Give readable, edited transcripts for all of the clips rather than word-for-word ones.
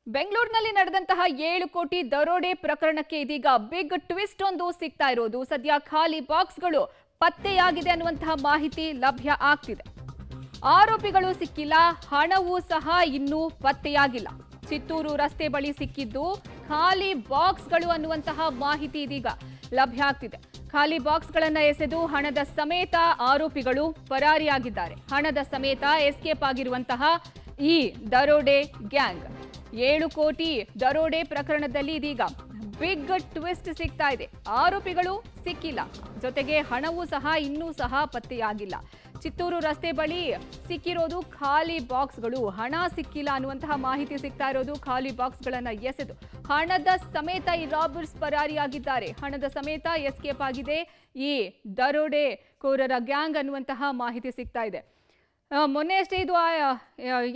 ಬೆಂಗಳೂರಿನಲ್ಲಿ ನಡೆದಂತಹ 7 ಕೋಟಿ ದರೋಡೆ ಪ್ರಕರಣಕ್ಕೆ ಇದೀಗ ಬಿಗ್ ಟ್ವಿಸ್ಟ್ ಒಂದು ಸಿಗ್ತಾ ಇರೋದು. ಸದ್ಯ ಖಾಲಿ ಬಾಕ್ಸ್ಗಳು ಪತ್ತೆಯಾಗಿದೆ ಅನ್ನುವಂತಹ ಮಾಹಿತಿ ಲಭ್ಯ ಆಗ್ತಿದೆ. ಆರೋಪಿಗಳು ಸಿಕ್ಕಿಲ್ಲ, ಹಣವೂ ಸಹ ಇನ್ನೂ ಪತ್ತೆಯಾಗಿಲ್ಲ. ಚಿತ್ತೂರು ರಸ್ತೆ ಬಳಿ ಸಿಕ್ಕಿದ್ದು ಖಾಲಿ ಬಾಕ್ಸ್ಗಳು ಅನ್ನುವಂತಹ ಮಾಹಿತಿ ಇದೀಗ ಲಭ್ಯ ಆಗ್ತಿದೆ. ಖಾಲಿ ಬಾಕ್ಸ್ಗಳನ್ನ ಎಸೆದು ಹಣದ ಸಮೇತ ಆರೋಪಿಗಳು ಪರಾರಿಯಾಗಿದ್ದಾರೆ. ಹಣದ ಸಮೇತ ಎಸ್ಕೇಪ್ ಆಗಿರುವಂತಹ ಈ ದರೋಡೆ ಗ್ಯಾಂಗ್ 7 ಕೋಟಿ ದರೋಡೆ ಪ್ರಕರಣದಲ್ಲಿ ಇದೀಗ ಬಿಗ್ ಟ್ವಿಸ್ಟ್ ಸಿಗ್ತಾ ಇದೆ. ಆರೋಪಿಗಳು ಸಿಕ್ಕಿಲ್ಲ, ಜೊತೆಗೆ ಹಣವೂ ಸಹ ಇನ್ನೂ ಸಹ ಪತ್ತೆಯಾಗಿಲ್ಲ. ಚಿತ್ತೂರು ರಸ್ತೆ ಬಳಿ ಸಿಕ್ಕಿರೋದು ಖಾಲಿ ಬಾಕ್ಸ್ಗಳು, ಹಣ ಸಿಕ್ಕಿಲ್ಲ ಅನ್ನುವಂತಹ ಮಾಹಿತಿ ಸಿಗ್ತಾ ಇರೋದು. ಖಾಲಿ ಬಾಕ್ಸ್ಗಳನ್ನ ಎಸೆದು ಹಣದ ಸಮೇತ ಈ ರಾಬರ್ಸ್ ಪರಾರಿಯಾಗಿದ್ದಾರೆ. ಹಣದ ಸಮೇತ ಎಸ್ಕೇಪ್ ಆಗಿದೆ ಈ ದರೋಡೆ ಕೋರರ ಗ್ಯಾಂಗ್ ಅನ್ನುವಂತಹ ಮಾಹಿತಿ ಸಿಗ್ತಾ ಇದೆ. ಮೊನ್ನೆ ಅಷ್ಟೇ ಇದು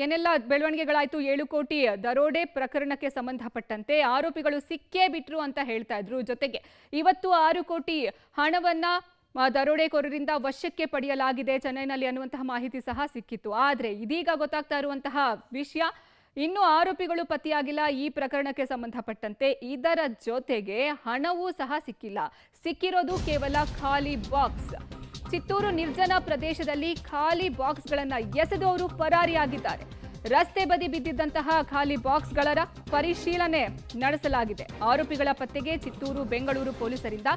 ಏನೆಲ್ಲ ಬೆಳವಣಿಗೆಗಳಾಯ್ತು, 7 ಕೋಟಿ ದರೋಡೆ ಪ್ರಕರಣಕ್ಕೆ ಸಂಬಂಧಪಟ್ಟಂತೆ ಆರೋಪಿಗಳು ಸಿಕ್ಕೇ ಬಿಟ್ರು ಅಂತ ಹೇಳ್ತಾ ಇದ್ರು. ಜೊತೆಗೆ ಇವತ್ತು 6 ಕೋಟಿ ಹಣವನ್ನ ದರೋಡೆಕೋರರಿಂದ ವಶಕ್ಕೆ ಪಡೆಯಲಾಗಿದೆ ಚೆನ್ನೈನಲ್ಲಿ ಅನ್ನುವಂತಹ ಮಾಹಿತಿ ಸಹ ಸಿಕ್ಕಿತ್ತು. ಆದ್ರೆ ಇದೀಗ ಗೊತ್ತಾಗ್ತಾ ಇರುವಂತಹ ವಿಷಯ, ಇನ್ನೂ ಆರೋಪಿಗಳು ಪತ್ತೆಯಾಗಿಲ್ಲ ಈ ಪ್ರಕರಣಕ್ಕೆ ಸಂಬಂಧಪಟ್ಟಂತೆ. ಇದರ ಜೊತೆಗೆ ಹಣವೂ ಸಹ ಸಿಕ್ಕಿಲ್ಲ, ಸಿಕ್ಕಿರೋದು ಕೇವಲ ಖಾಲಿ ಬಾಕ್ಸ್. ಚಿತ್ತೂರು ನಿರ್ಜನ ಪ್ರದೇಶದಲ್ಲಿ ಖಾಲಿ ಬಾಕ್ಸ್ಗಳನ್ನ ಎಸೆದು ಅವರು ಪರಾರಿಯಾಗಿದ್ದಾರೆ. ರಸ್ತೆ ಬದಿ ಬಿದ್ದಿದ್ದಂತಹ ಖಾಲಿ ಬಾಕ್ಸ್ಗಳ ಪರಿಶೀಲನೆ ನಡೆಸಲಾಗಿದೆ. ಆರೋಪಿಗಳ ಪತ್ತೆಗೆ ಚಿತ್ತೂರು ಬೆಂಗಳೂರು ಪೊಲೀಸರಿಂದ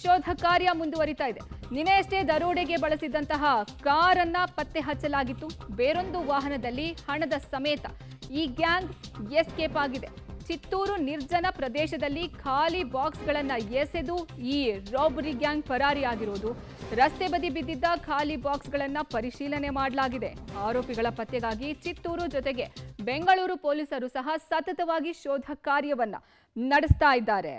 ಶೋಧ ಕಾರ್ಯ ಮುಂದುವರಿತಾ ಇದೆ. ನಿನ್ನೆಯಷ್ಟೇ ದರೋಡೆಗೆ ಬಳಸಿದಂತಹ ಕಾರನ್ನ ಪತ್ತೆ ಹಚ್ಚಲಾಗಿತ್ತು. ಬೇರೊಂದು ವಾಹನದಲ್ಲಿ ಹಣದ ಸಮೇತ ಈ ಗ್ಯಾಂಗ್ ಎಸ್ಕೇಪ್ ಆಗಿದೆ. ಚಿತ್ತೂರು ನಿರ್ಜನ ಪ್ರದೇಶದಲ್ಲಿ ಖಾಲಿ ಬಾಕ್ಸ್ಗಳನ್ನ ಎಸೆದು ಈ ರಾಬರಿ ಗ್ಯಾಂಗ್ ಪರಾರಿಯಾಗಿರೋದು. ರಸ್ತೆ ಬದಿ ಬಿದ್ದಿದ್ದ ಖಾಲಿ ಬಾಕ್ಸ್ಗಳನ್ನ ಪರಿಶೀಲನೆ ಮಾಡಲಾಗಿದೆ. ಆರೋಪಿಗಳ ಪತ್ತೆಗಾಗಿ ಚಿತ್ತೂರು ಜೊತೆಗೆ ಬೆಂಗಳೂರು ಪೊಲೀಸರು ಸಹ ಸತತವಾಗಿ ಶೋಧ ಕಾರ್ಯವನ್ನ ನಡೆಸ್ತಾ ಇದ್ದಾರೆ.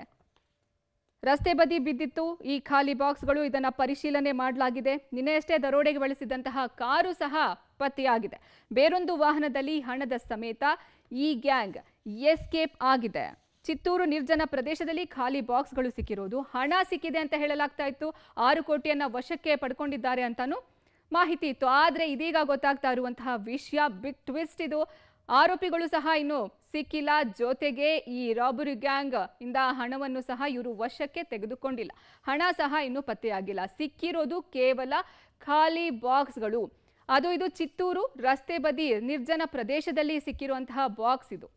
ರಸ್ತೆ ಬದಿ ಬಿದ್ದಿತ್ತು ಈ ಖಾಲಿ ಬಾಕ್ಸ್ಗಳು, ಇದನ್ನ ಪರಿಶೀಲನೆ ಮಾಡಲಾಗಿದೆ. ನಿನ್ನೆಯಷ್ಟೇ ದರೋಡೆಗೆ ಬಳಸಿದಂತಹ ಕಾರು ಸಹ ಪತ್ತೆಯಾಗಿದೆ. ಬೇರೊಂದು ವಾಹನದಲ್ಲಿ ಹಣದ ಸಮೇತ ಈ ಗ್ಯಾಂಗ್ ಎಸ್ಕೇಪ್ ಆಗಿದೆ. ಚಿತ್ತೂರು ನಿರ್ಜನ ಪ್ರದೇಶದಲ್ಲಿ ಖಾಲಿ ಬಾಕ್ಸ್ಗಳು ಸಿಕ್ಕಿರೋದು, ಹಣ ಸಿಕ್ಕಿದೆ ಅಂತ ಹೇಳಲಾಗ್ತಾ ಇತ್ತು. 6 ಕೋಟಿಯನ್ನ ವಶಕ್ಕೆ ಪಡ್ಕೊಂಡಿದ್ದಾರೆ ಅಂತಾನು ಮಾಹಿತಿ ಇತ್ತು. ಆದ್ರೆ ಇದೀಗ ಗೊತ್ತಾಗ್ತಾ ಇರುವಂತಹ ವಿಷಯ ಬಿಗ್ ಟ್ವಿಸ್ಟ್ ಇದು. ಆರೋಪಿಗಳು ಸಹ ಇನ್ನು ಸಿಕ್ಕಿಲ್ಲ, ಜೊತೆಗೆ ಈ ರಾಬರಿ ಗ್ಯಾಂಗ್ ಇಂದ ಹಣವನ್ನು ಸಹ ಇವರು ವಶಕ್ಕೆ ತೆಗೆದುಕೊಂಡಿಲ್ಲ. ಹಣ ಸಹ ಇನ್ನು ಪತ್ತೆಯಾಗಿಲ್ಲ. ಸಿಕ್ಕಿರೋದು ಕೇವಲ ಖಾಲಿ ಬಾಕ್ಸ್ಗಳು. ಇದು ಚಿತ್ತೂರು ರಸ್ತೆ ಬದಿ ನಿರ್ಜನ ಪ್ರದೇಶದಲ್ಲಿ ಸಿಕ್ಕಿರುವಂತಹ ಬಾಕ್ಸ್ ಇದು.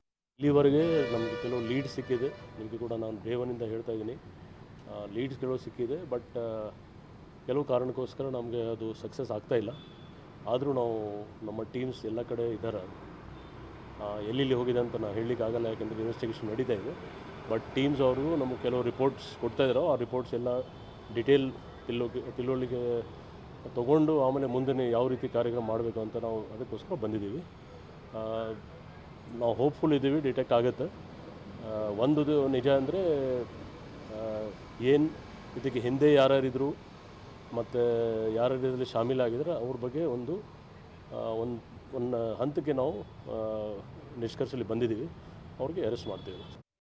ಇಲ್ಲಿವರೆಗೆ ನಮಗೆ ಕೆಲವು ಲೀಡ್ಸ್ ಸಿಕ್ಕಿದೆ. ನಿಮಗೆ ಕೂಡ ನಾನು ದೇವನಿಂದ ಹೇಳ್ತಾ ಇದ್ದೀನಿ, ಲೀಡ್ಸ್ಗಳು ಸಿಕ್ಕಿದೆ. ಬಟ್ ಕೆಲವು ಕಾರಣಕ್ಕೋಸ್ಕರ ನಮಗೆ ಅದು ಸಕ್ಸಸ್ ಆಗ್ತಾ ಇಲ್ಲ. ಆದರೂ ನಾವು ನಮ್ಮ ಟೀಮ್ಸ್ ಎಲ್ಲ ಕಡೆ ಇದ್ದಾರೆ. ಎಲ್ಲೆಲ್ಲಿ ಹೋಗಿದೆ ಅಂತ ನಾನು ಹೇಳಲಿಕ್ಕಾಗಲ್ಲ, ಯಾಕೆಂದರೆ ಇನ್ವೆಸ್ಟಿಗೇಷನ್ ನಡೀತಾ ಇದೆ. ಬಟ್ ಟೀಮ್ಸ್ ಅವರು ನಮಗೆ ಕೆಲವು ರಿಪೋರ್ಟ್ಸ್ ಕೊಡ್ತಾ ಇದ್ದಾರೋ, ಆ ರಿಪೋರ್ಟ್ಸ್ ಎಲ್ಲ ಡಿಟೇಲ್ ತಿಳುವಳಿಕೆ ತೊಗೊಂಡು ಆಮೇಲೆ ಮುಂದೆ ಯಾವ ರೀತಿ ಕಾರ್ಯಕ್ರಮ ಮಾಡಬೇಕು ಅಂತ ನಾವು ಅದಕ್ಕೋಸ್ಕರ ಬಂದಿದ್ದೀವಿ. ನಾವು ಹೋಪ್ಫುಲ್ ಇದ್ದೀವಿ ಡಿಟೆಕ್ಟ್ ಆಗುತ್ತೆ. ಒಂದು ನಿಜ ಅಂದರೆ ಏನು ಇದಕ್ಕೆ ಹಿಂದೆ ಯಾರ್ಯಾರಿದ್ರು ಮತ್ತು ಯಾರ್ಯಾರು ಇದರಲ್ಲಿ ಶಾಮೀಲಾಗಿದ್ರೆ ಅವ್ರ ಬಗ್ಗೆ ಒಂದು ಹಂತಕ್ಕೆ ನಾವು ನಿಷ್ಕರ್ಷಲ್ಲಿ ಬಂದಿದ್ದೀವಿ. ಅವ್ರಿಗೆ ಅರೆಸ್ಟ್ ಮಾಡ್ತೀವಿ.